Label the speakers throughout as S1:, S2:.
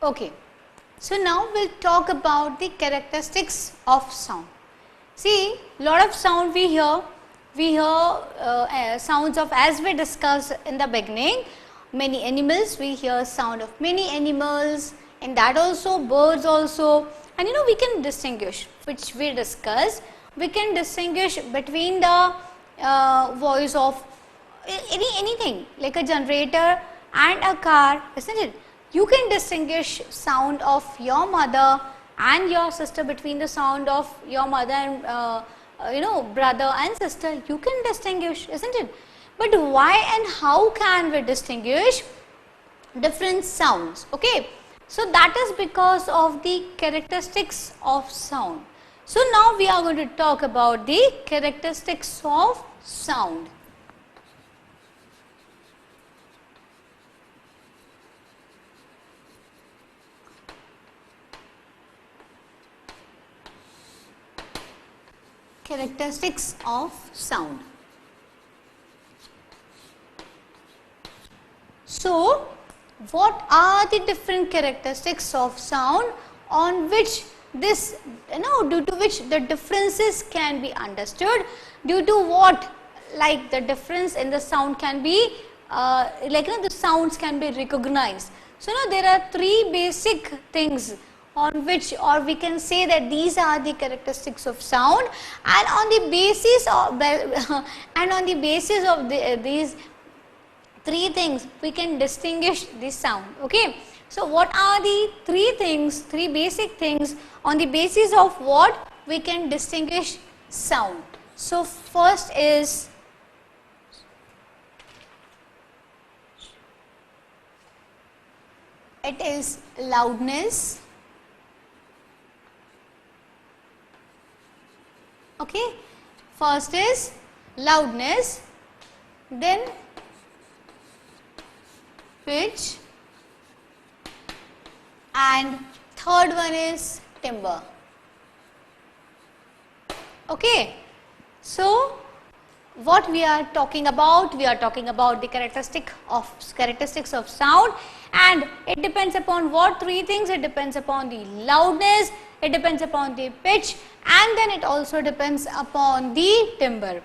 S1: Okay. So now we'll talk about the characteristics of sound. See, lot of sound we hear sounds of, as we discussed in the beginning, many animals, we hear sound of many animals, and that also birds also, and we can distinguish, which we discussed, we can distinguish between the voice of anything like a generator and a car, isn't it? You can distinguish sound of your mother and your sister, between the sound of your mother and brother and sister, you can distinguish, isn't it? But why and how can we distinguish different sounds? Okay, so that is because of the characteristics of sound. So now we are going to talk about the characteristics of sound. Characteristics of sound. So, what are the different characteristics of sound on which this, due to which the differences can be understood, due to what, like the difference in the sound can be, the sounds can be recognized. So, now there are three basic things on which, or we can say that these are the characteristics of sound, and on the basis of these three things we can distinguish the sound. Okay, so what are the three basic things on the basis of what we can distinguish sound? So first is it is loudness. Okay, first is loudness, then pitch, and third one is timbre. Okay, so what we are talking about? We are talking about the characteristics of sound, and it depends upon what three things. It depends upon the loudness, it depends upon the pitch, and then it also depends upon the timbre.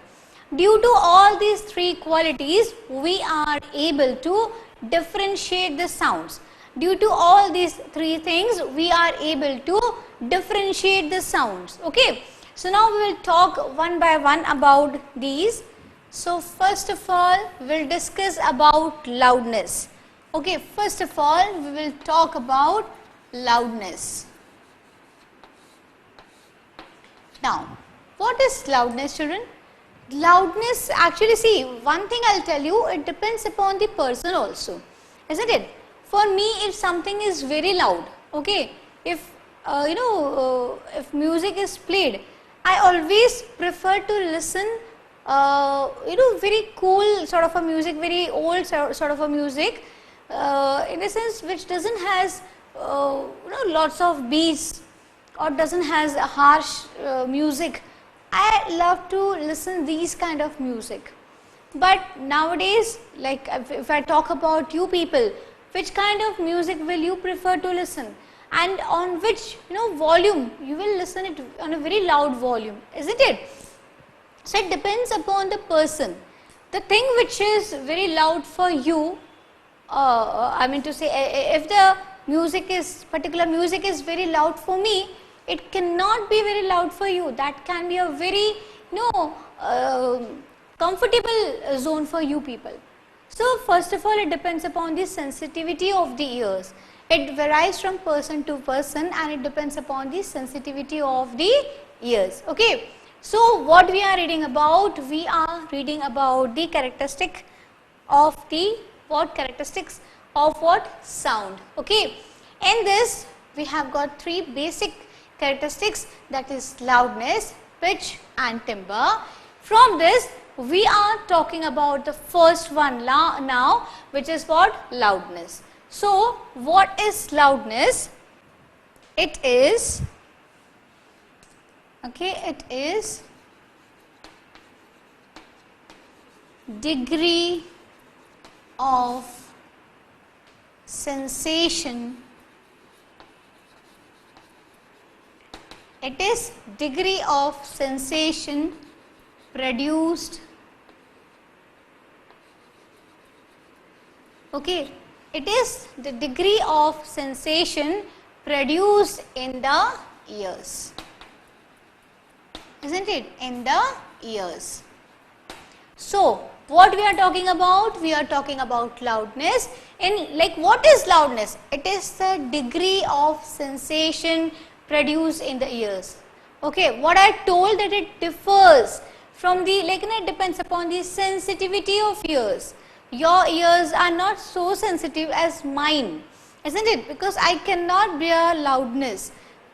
S1: Due to all these three qualities, we are able to differentiate the sounds. Due to all these three things, we are able to differentiate the sounds. Okay, so now we will talk one by one about these. So first of all, we will discuss about loudness. Okay, first of all, we will talk about loudness. Now, what is loudness, children? Loudness, actually, see, one thing I'll tell you, it depends upon the person also, isn't it? For me, if something is very loud, okay, if if music is played, I always prefer to listen very cool sort of a music, very old sort of a music, in a sense which doesn't has lots of beats or doesn't has a harsh music. I love to listen these kind of music. But nowadays, like if I talk about you people, which kind of music will you prefer to listen, and on which volume you will listen it on a very loud volume, isn't it? So it depends upon the person. The thing which is very loud for you, I mean to say, if the particular music is very loud for me, it cannot be very loud for you. That can be a very comfortable zone for you people. So first of all, it depends upon the sensitivity of the ears. It varies from person to person, and it depends upon the sensitivity of the ears. Okay. So what we are reading about? We are reading about the characteristics of sound. Okay. In this, we have got three basic characteristics, that is loudness, pitch, and timbre. From this, we are talking about the first one now, which is what? Loudness. So, what is loudness? It is, it is degree of sensation It is degree of sensation produced. Okay, it is the degree of sensation produced in the ears, isn't it? In the ears. So, what we are talking about? We are talking about loudness. In like, what is loudness? It is the degree of sensation produced in the ears. Okay, what I told that it differs from the, like, it depends upon the sensitivity of ears. Your ears are not so sensitive as mine, isn't it? Because I cannot bear loudness.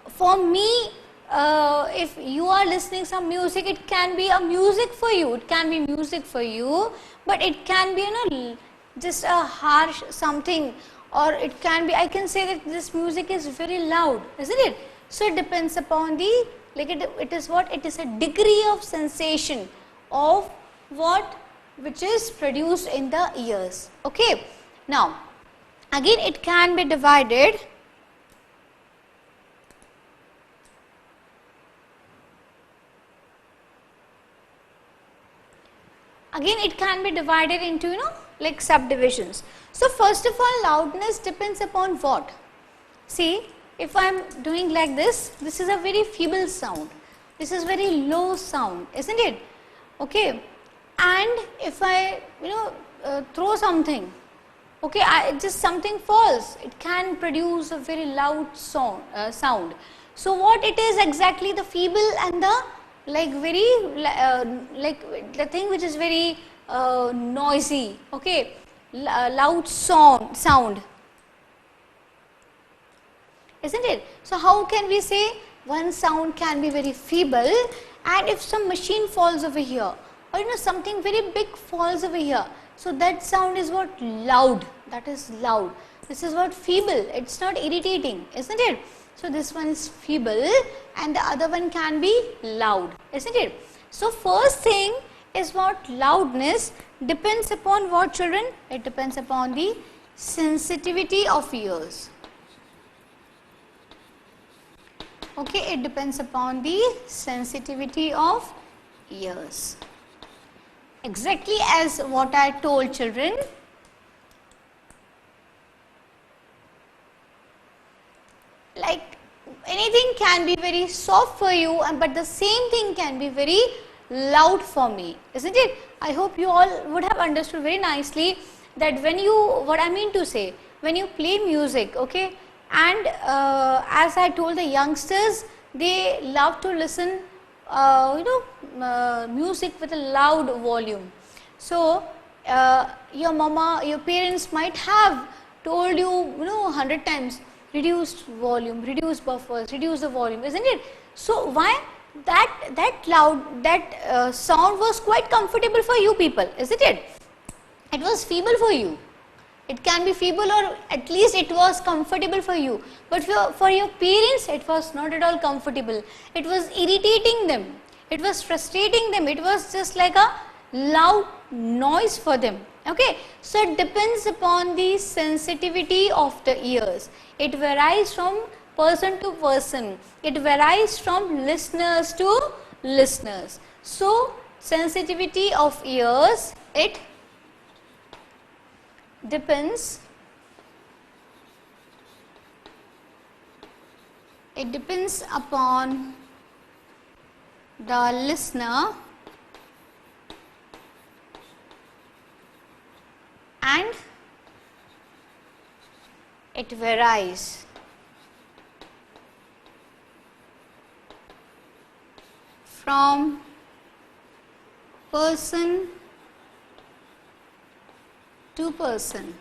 S1: For me, if you are listening some music, it can be a music for you. It can be music for you, but it can be, you know, just a harsh something, or it can be, I can say that this music is very loud, isn't it? So it depends upon the, like, it is what? It is a degree of sensation of what? Which is produced in the ears. Okay. Now, again it can be divided into, you know, like subdivisions. So first of all, loudness depends upon what? See, if I am doing like this, this is a very feeble sound. This is very low sound, isn't it? Okay. And if I, you know, throw something, okay, just something falls, it can produce a very loud sound. So what it is exactly? The feeble and the, like, very like the thing which is very noisy, okay, loud sound, isn't it? So how can we say one sound can be very feeble, and if some machine falls over here, or, you know, something very big falls over here, so that sound is what? Loud. That is loud. This is what? Feeble. It's not irritating, isn't it? So this one is feeble and the other one can be loud, isn't it? So first thing is what? Loudness depends upon what, children? It depends upon the sensitivity of ears. Okay, it depends upon the sensitivity of ears. Exactly as what I told, children. Like, anything can be very soft for you, but the same thing can be very loud for me, isn't it? I hope you all would have understood very nicely that when you, what I mean to say, when you play music, okay, and as I told the youngsters, they love to listen music with a loud volume. So your mama, your parents might have told you, 100 times, reduced volume, reduce buffers, reduce the volume, isn't it? So why? That loud, that sound was quite comfortable for you people, isn't it? It was feeble for you. It can be feeble, or at least it was comfortable for you. But for your parents, it was not at all comfortable. It was irritating them. It was frustrating them. It was just like a loud noise for them. Okay. So it depends upon the sensitivity of the ears. It varies from person to person. It varies from listeners to listeners. So sensitivity of ears, it depends upon the listener and it varies from person to person.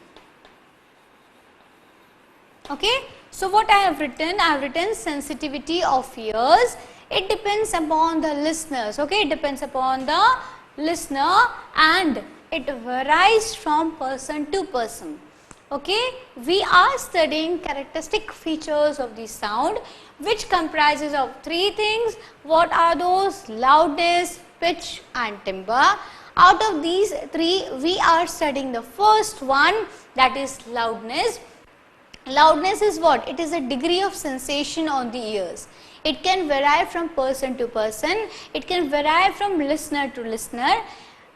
S1: Okay. So what I have written? I have written sensitivity of ears. It depends upon the listeners. Okay. It depends upon the listener and it varies from person to person. Okay. We are studying characteristic features of the sound, which comprises of three things. What are those? Loudness, pitch and timbre. Out of these three, we are studying the first one, that is loudness. Loudness is what? It is a degree of sensation on the ears. It can vary from person to person. It can vary from listener to listener.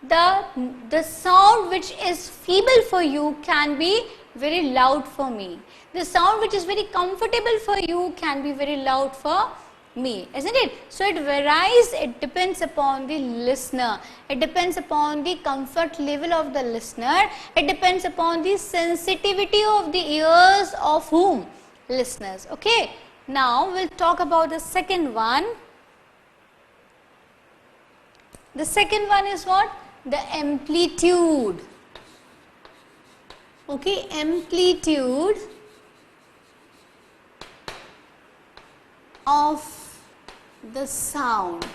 S1: The sound which is feeble for you can be very loud for me. The sound which is very comfortable for you can be very loud for me, isn't it? So it varies, it depends upon the listener, it depends upon the comfort level of the listener, it depends upon the sensitivity of the ears of whom? Listeners. Okay, now we'll talk about the second one. The second one is what? The amplitude. Okay, amplitude of the sound.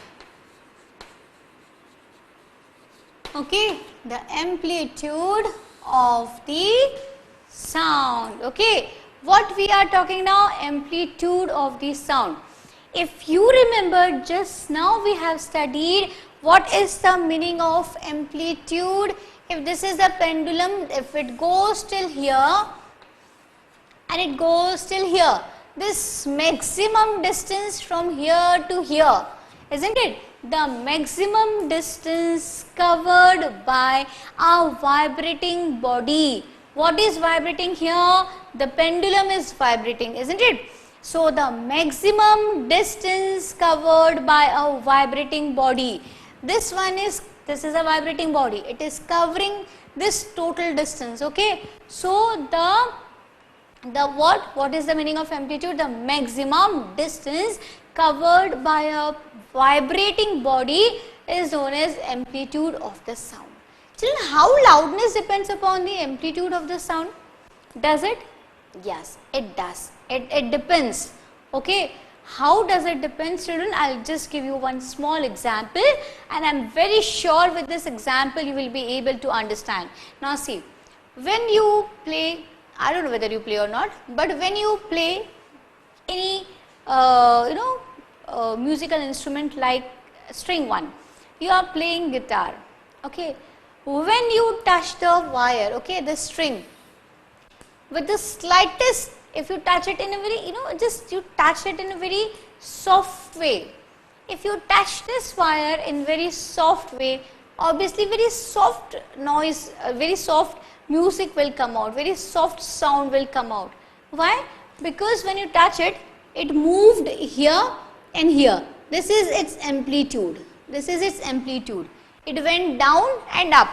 S1: Okay, the amplitude of the sound. Okay, what we are talking now? Amplitude of the sound. If you remember, just now we have studied what is the meaning of amplitude. If this is a pendulum, if it goes till here and it goes till here, this maximum distance from here to here, isn't it? The maximum distance covered by a vibrating body. What is vibrating here? The pendulum is vibrating, isn't it? So the maximum distance covered by a vibrating body. This is a vibrating body. It is covering this total distance. Okay. So what is the meaning of amplitude? The maximum distance covered by a vibrating body is known as amplitude of the sound. Children, how loudness depends upon the amplitude of the sound? Does it? Yes, it does. It depends. Okay. How does it depend, children? I'll just give you one small example, and I'm very sure with this example you will be able to understand. Now see, when you play, I don't know whether you play or not, but when you play any musical instrument like string one, you are playing guitar. Okay, when you touch the wire, okay, the string, with the slightest, if you touch it in a very, you touch it in a very soft way. If you touch this wire in very soft way, obviously very soft noise, very soft music will come out, very soft sound will come out. Why? Because when you touch it, it moved here and here. This is its amplitude. This is its amplitude. It went down and up.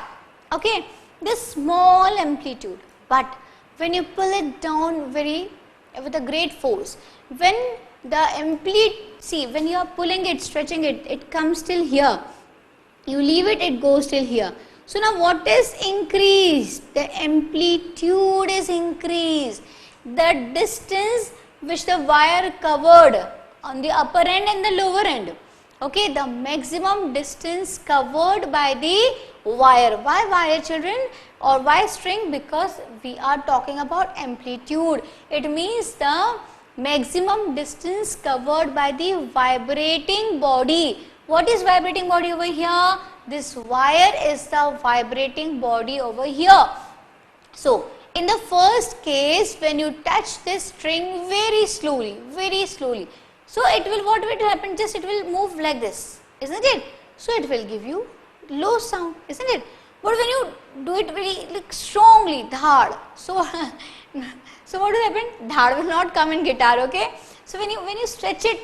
S1: Okay, this small amplitude. But when you pull it down with a great force, when the when you are pulling it, stretching it, it comes till here. You leave it, it goes till here. So now what is increased? The amplitude is increased. The distance which the wire covered on the upper end and the lower end. Okay, the maximum distance covered by the wire. Why wire, children, or why string? Because we are talking about amplitude. It means the maximum distance covered by the vibrating body. What is vibrating body over here? This wire is the vibrating body over here. So in the first case, when you touch this string very slowly, so it will, what will happen? Just it will move like this, isn't it? So it will give you low sound, isn't it? But when you do it very strongly, dhad, so what will happen? Dhad will not come in guitar, okay? So when you stretch it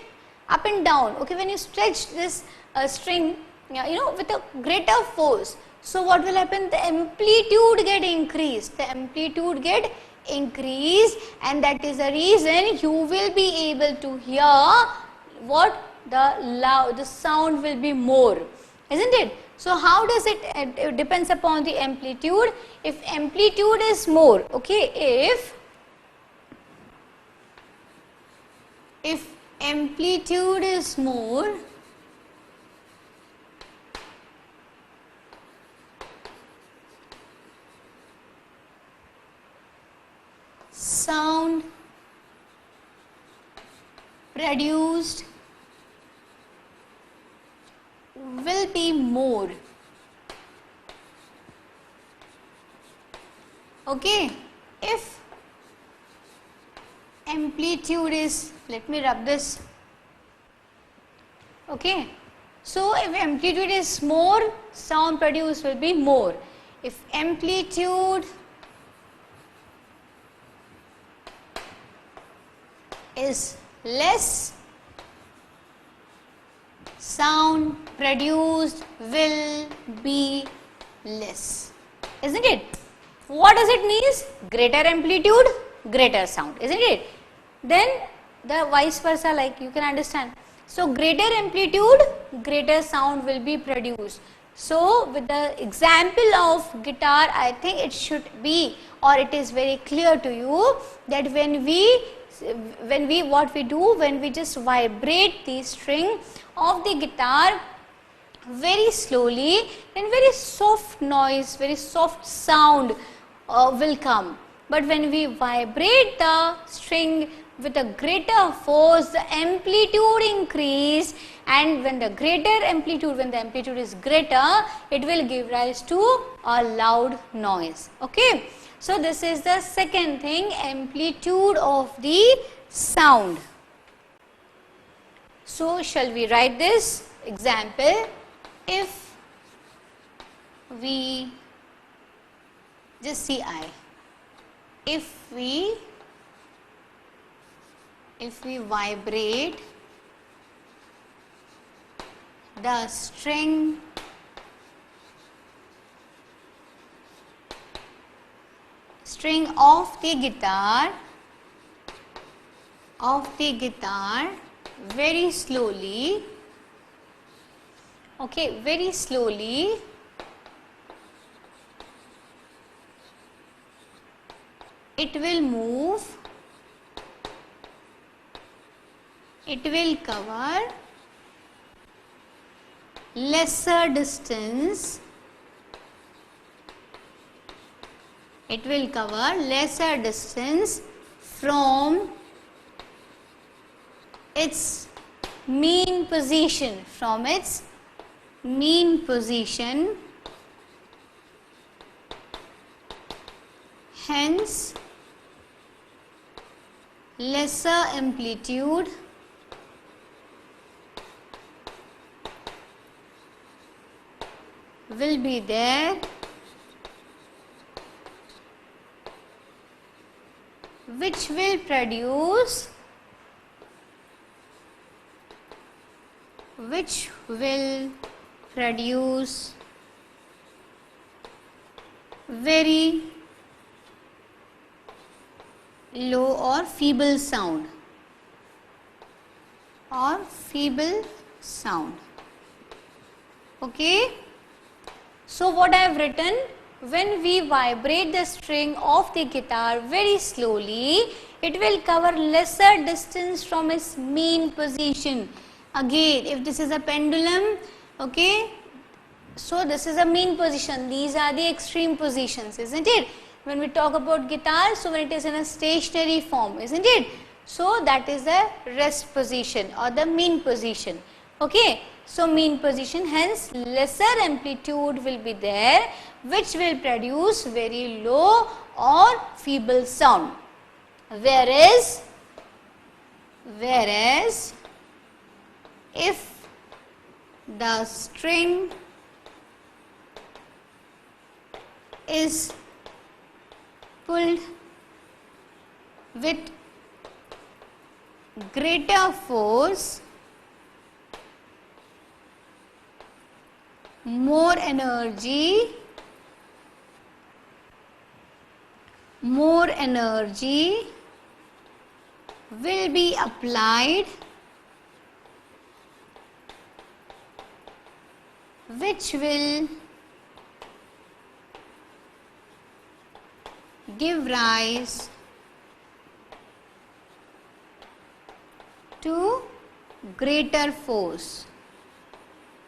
S1: up and down, okay, when you stretch this string, with a greater force, so what will happen? The amplitude get increased. The amplitude get increased, and that is the reason you will be able to hear what the sound will be more, isn't it? So how does it depends upon the amplitude. If amplitude is more, okay, if amplitude is more, sound produced will be more. Okay, if amplitude is, let me rub this, okay. So if amplitude is more, sound produced will be more. If amplitude is less, sound produced will be less, isn't it? What does it mean? Greater amplitude, greater sound, isn't it? Then the vice versa, like you can understand. So greater amplitude, greater sound will be produced. So with the example of guitar, I think it should be, or it is very clear to you that when we what we do, when we just vibrate the string of the guitar very slowly, then very soft noise, very soft sound will come. But when we vibrate the string with a greater force, the amplitude increase, and when the amplitude is greater, it will give rise to a loud noise. Okay. So this is the second thing, amplitude of the sound. So shall we write this example? If we just see I, if we vibrate the string of the guitar very slowly, okay, very slowly, it will move, it will cover lesser distance, from its mean position, hence lesser amplitude will be there, which will produce very low or feeble sound, okay. So what I have written, when we vibrate the string of the guitar very slowly, it will cover lesser distance from its mean position. Again, if this is a pendulum, okay, so this is a mean position, these are the extreme positions, isn't it? When we talk about guitar, so when it is in a stationary form, isn't it? So that is the rest position or the mean position, okay. So mean position, hence lesser amplitude will be there, which will produce very low or feeble sound. Whereas if the string is pulled with greater force, more energy will be applied, which will give rise to greater force,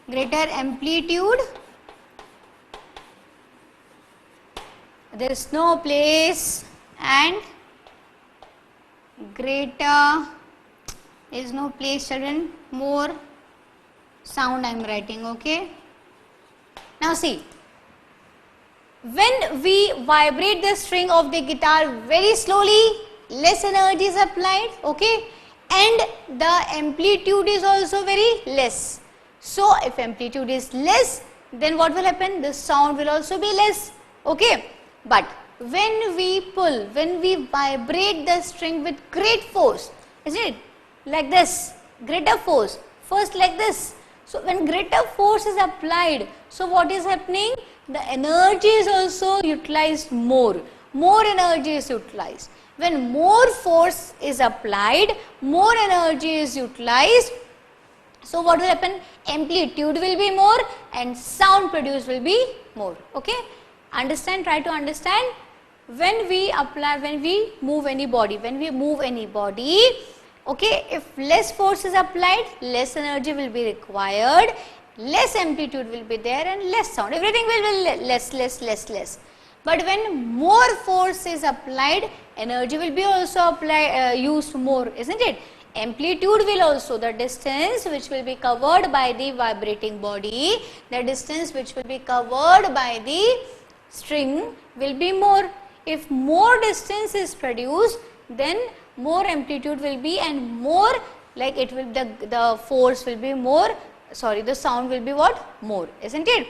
S1: greater amplitude. There is no place, and greater is no place, children, more sound I am writing, okay. Now see, when we vibrate the string of the guitar very slowly, less energy is applied, okay, and the amplitude is also very less. So, if amplitude is less, then what will happen? The sound will also be less, okay. But when we pull, when we vibrate the string with great force, isn't it? Like this, greater force, first like this. So, when greater force is applied, so what is happening? The energy is also utilized more energy is utilized. When more force is applied, more energy is utilized. So, what will happen? Amplitude will be more and sound produced will be more, okay. Understand, try to understand. When we move any body, okay, if less force is applied, less energy will be required, less amplitude will be there and less sound, everything will be less. But when more force is applied, energy will be also used more, isn't it? Amplitude will also, the distance which will be covered by the vibrating body, the distance which will be covered by the string will be more. If more distance is produced, then more amplitude will be and more, like it will, the force will be more, the sound will be what? More, isn't it?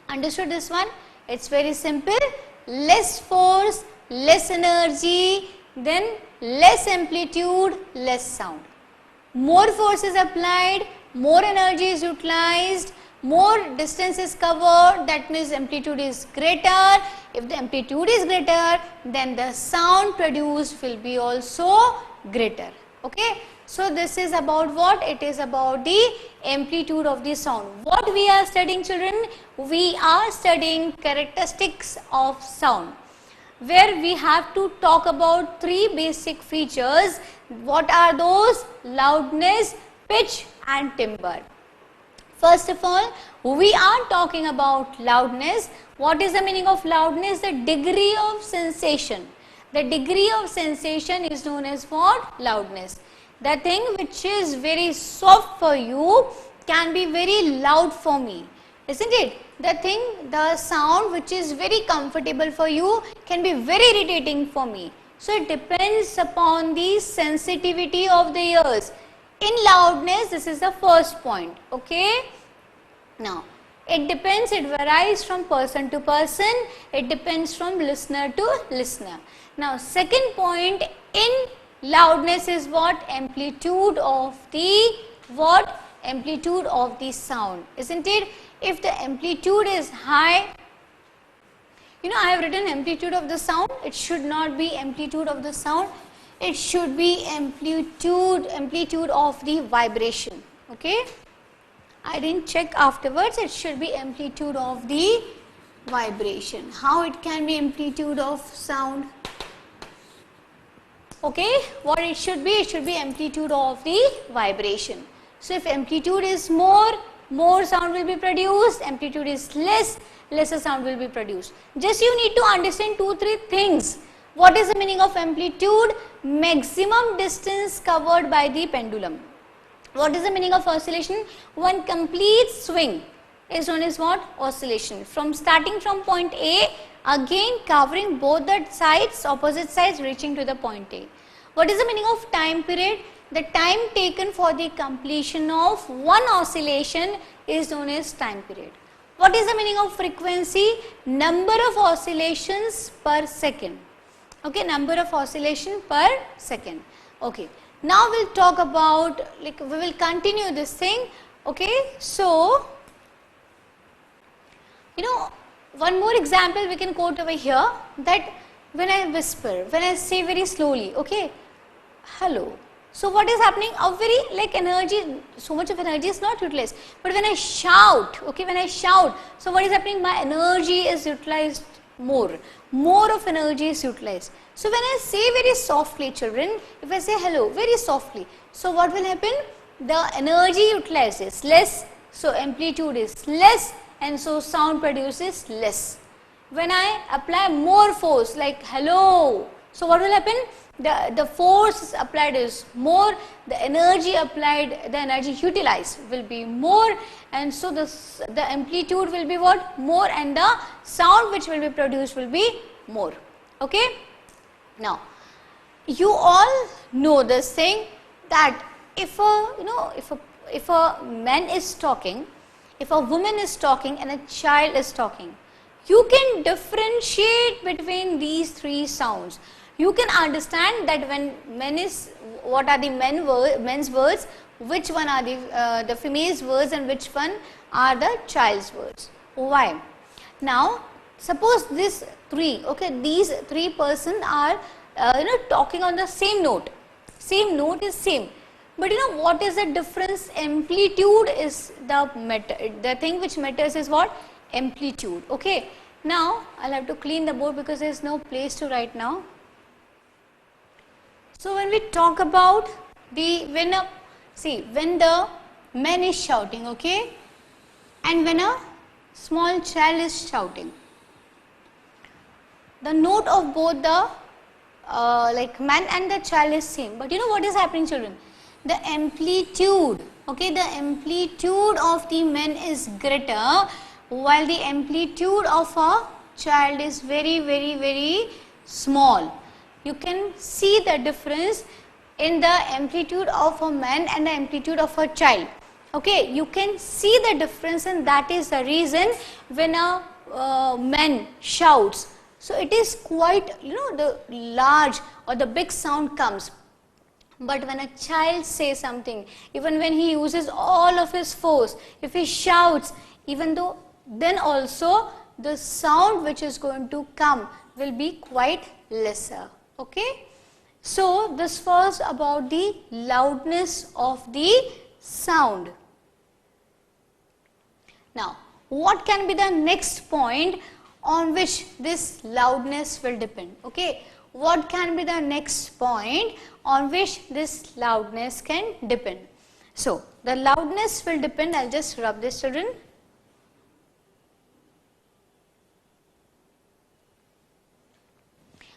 S1: Understood this one? It's very simple. Less force, less energy, then less amplitude, less sound. More force is applied, more energy is utilized, more distance is covered, that means amplitude is greater. If the amplitude is greater, then the sound produced will be also greater, okay. So, this is about what? It is about the amplitude of the sound. What we are studying, children? We are studying characteristics of sound, where we have to talk about three basic features. What are those? Loudness, pitch and timbre. First of all, we are talking about loudness. What is the meaning of loudness? The degree of sensation. The degree of sensation is known as what? Loudness. The thing which is very soft for you can be very loud for me, isn't it? The sound which is very comfortable for you can be very irritating for me. So, it depends upon the sensitivity of the ears. In loudness, this is the first point, okay. Now, it depends, it varies from person to person, it depends from listener to listener. Now, second point in loudness is what? Amplitude of the what? Amplitude of the sound, isn't it? If the amplitude is high, I have written amplitude of the sound, it should not be amplitude of the sound, it should be amplitude of the vibration, okay. I didn't check afterwards, it should be amplitude of the vibration. How it can be amplitude of sound? Okay, what it should be? It should be amplitude of the vibration. So, if amplitude is more sound will be produced, amplitude is lesser sound will be produced. Just you need to understand 2-3 things. What is the meaning of amplitude? Maximum distance covered by the pendulum. What is the meaning of oscillation? One complete swing is known as what? Oscillation. Starting from point A, again covering both the sides, opposite sides, reaching to the point A. What is the meaning of time period? The time taken for the completion of one oscillation is known as time period. What is the meaning of frequency? Number of oscillations per second. Okay, number of oscillation per second. Okay, now we'll talk about, we will continue this thing. Okay, so, one more example we can quote over here, that when I whisper, when I say very slowly, okay, hello. So, what is happening? A very energy, so much of energy is not utilized. But when I shout, okay, so what is happening? My energy is utilized more of energy is utilized. So, when I say very softly, children, if I say hello very softly, so what will happen? The energy utilized is less, so amplitude is less, and so sound produces less. When I apply more force, like hello, so what will happen? The force applied is more, the energy applied, the energy utilized will be more, and so the amplitude will be what? More, and the sound which will be produced will be more. Okay? Now, you all know this thing that if a man is talking, if a woman is talking and a child is talking, you can differentiate between these three sounds. You can understand that when what are the men's words, which one are the female's words, and which one are the child's words. Why? Now, suppose these three persons are talking on the same note. Same note is same. But what is the difference? Amplitude is the thing which matters is what? Amplitude. Okay. Now, I'll have to clean the board because there is no place to write now. So, when we talk about when the man is shouting, okay, and when a small child is shouting, the note of both the man and the child is same. But what is happening, children? The amplitude, okay, the amplitude of the man is greater, while the amplitude of a child is very, very, very small. You can see the difference in the amplitude of a man and the amplitude of a child. Okay, you can see the difference, and that is the reason when a man shouts, so it is quite, the large or the big sound comes. But when a child says something, even when he uses all of his force, if he shouts, even though, then also the sound which is going to come will be quite lesser. Okay. So, this was about the loudness of the sound. Now, what can be the next point on which this loudness will depend? Okay. What can be the next point on which this loudness can depend? So, the loudness will depend, I'll just rub this, children.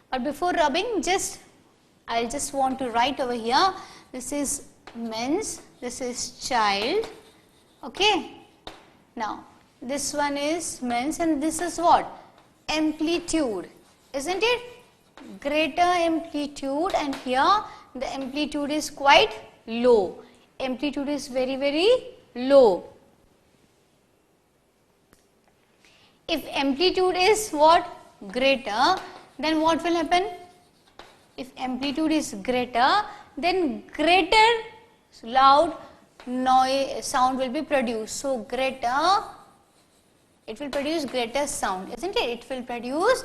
S1: But before rubbing, I'll just want to write over here, this is men's, this is child, okay. Now, this one is men's and this is what? Amplitude, isn't it? Greater amplitude, and here the amplitude is quite low. Amplitude is very, very low. If amplitude is what? Greater, then what will happen? If amplitude is greater, then greater loud noise sound will be produced. So, greater, it will produce greater sound, isn't it? It will produce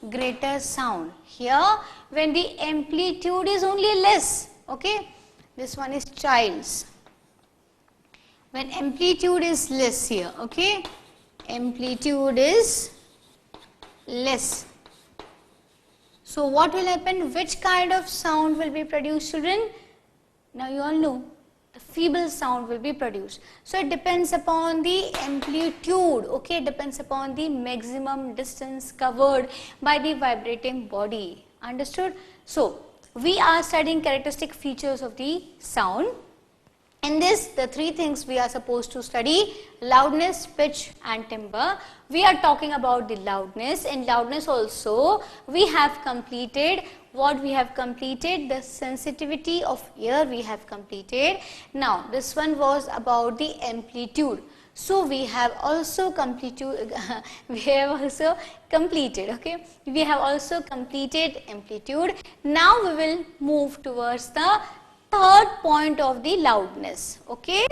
S1: greater sound. Here, when the amplitude is only less, okay, this one is child's. When amplitude is less here, okay, amplitude is less. So, what will happen? Which kind of sound will be produced, children? Now, you all know, a feeble sound will be produced. So, it depends upon the amplitude, okay, it depends upon the maximum distance covered by the vibrating body. Understood? So, we are studying characteristic features of the sound. In this, the three things we are supposed to study: loudness, pitch and timbre. We are talking about the loudness. In loudness also, we have completed what we have completed, the sensitivity of ear we have completed. Now, this one was about the amplitude. So, we have also completed, okay, we have also completed amplitude. Now, we will move towards the third point of the loudness, okay.